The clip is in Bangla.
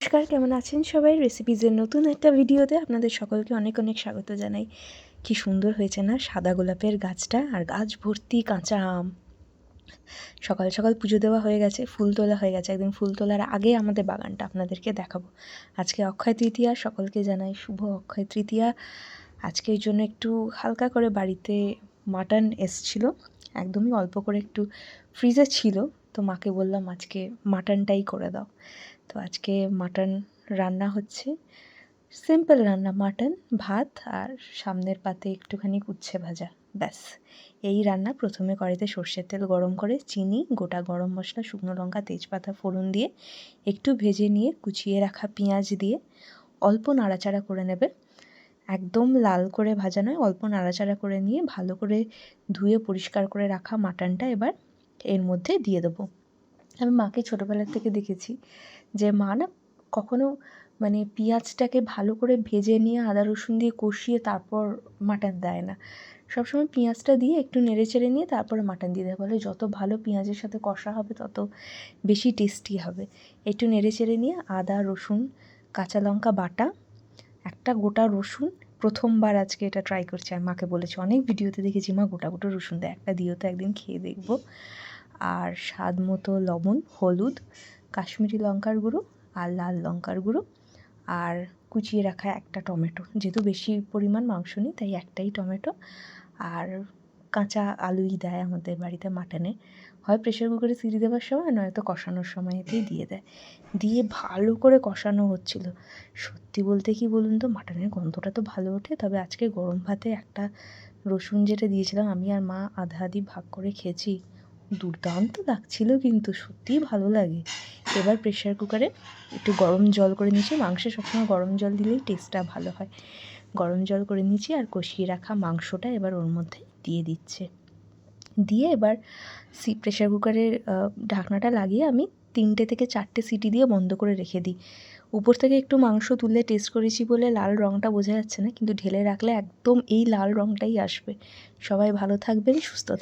নমস্কার, কেমন আছেন সবাই? রেসিপিজের নতুন একটা ভিডিওতে আপনাদের সকলকে অনেক অনেক স্বাগত জানাই। কি সুন্দর হয়েছে না সাদা গোলাপের গাছটা, আর গাছ ভর্তি কাঁচা আম। সকাল সকাল পুজো দেওয়া হয়ে গেছে, ফুল তোলা হয়ে গেছে। একদিন ফুল তোলার আগে আমাদের বাগানটা আপনাদেরকে দেখাবো। আজকে অক্ষয় তৃতীয়া, সকলকে জানাই শুভ অক্ষয় তৃতীয়া। আজকে এই জন্য একটু হালকা করে বাড়িতে মাটন এসছিল, একদমই অল্প করে, একটু ফ্রিজে ছিল, তো মাকে বললাম আজকে মাটনটাই করে দাও। তো আজকে মাটন রান্না হচ্ছে, সিম্পল রান্না, মাটন, ভাত আর সামনের পাতে একটুখানি উচ্ছে ভাজা, ব্যাস এই রান্না। প্রথমে কড়াইতে সর্ষের তেল গরম করে চিনি, গোটা গরম মশলা, শুকনো লঙ্কা, তেজপাতা ফোড়ন দিয়ে একটু ভেজে নিয়ে কুচিয়ে রাখা পেঁয়াজ দিয়ে অল্প নাড়াচাড়া করে নেবে। একদম লাল করে ভাজা নয়, অল্প নাড়াচাড়া করে নিয়ে ভালো করে ধুয়ে পরিষ্কার করে রাখা মাটনটা এবার এর মধ্যে দিয়ে দেবো। আমি মাকে ছোটোবেলার থেকে দেখেছি যে মা না কখনো মানে পেঁয়াজটাকে ভালো করে ভেজে নিয়ে আদা রসুন দিয়ে কষিয়ে তারপর মাটন দেয় না। সবসময় পেঁয়াজটা দিয়ে একটু নেড়ে চেড়ে নিয়ে তারপরে মাটন দিয়ে দেয়, বলে যত ভালো পেঁয়াজের সাথে কষা হবে তত বেশি টেস্টি হবে। একটু নেড়ে চেড়ে নিয়ে আদা রসুন কাঁচা লঙ্কা বাটা, একটা গোটা রসুন, প্রথমবার আজকে এটা ট্রাই করছি। আর মাকে বলেছি, অনেক ভিডিওতে দেখেছি মা গোটা গোটা রসুন দেয়, একটা দিও তো, একদিন খেয়ে দেখবো। আর স্বাদ মতো লবণ, হলুদ, কাশ্মীরি লঙ্কার গুঁড়ো আর লাল লঙ্কার গুঁড়ো, আর কুচিয়ে রাখা একটা টমেটো। যেহেতু বেশি পরিমাণ মাংস নেই তাই একটাই টমেটো, আর কাঁচা আলুই দেয় আমাদের বাড়িতে মাটনে। হয় প্রেশার কুকারে সিটি দেওয়ার সময়, নয়তো কষানোর সময়তেই দিয়ে দেয়। দিয়ে ভালো করে কষানো হচ্ছিল। সত্যি বলতে কি বলুন তো, মাটনের গন্ধটা তো ভালো ওঠে। তবে আজকে গরম ভাতে একটা রসুন যেটা দিয়েছিলাম, আমি আর মা আধা আধি ভাগ করে খেয়েছি, দুর্দান্ত লাগছিল, কিন্তু সত্যিই ভালো লাগে। এবার প্রেশার কুকারে একটু গরম জল করে নিয়েছি, মাংসে সবসময় গরম জল দিলেই টেস্টটা ভালো হয়। গরম জল করে নিয়েছি আর কষিয়ে রাখা মাংসটা এবার ওর মধ্যে দিয়ে দিচ্ছে। দিয়ে এবার প্রেশার কুকারের ঢাকনাটা লাগিয়ে আমি 3টে থেকে 4টে সিটি দিয়ে বন্ধ করে রেখে দিই। উপর থেকে একটু মাংস তুলে টেস্ট করেছি বলে লাল রঙটা বোঝা যাচ্ছে না, কিন্তু ঢেলে রাখলে একদম এই লাল রঙটাই আসবে। সবাই ভালো থাকবেন, সুস্থ থাকবেন।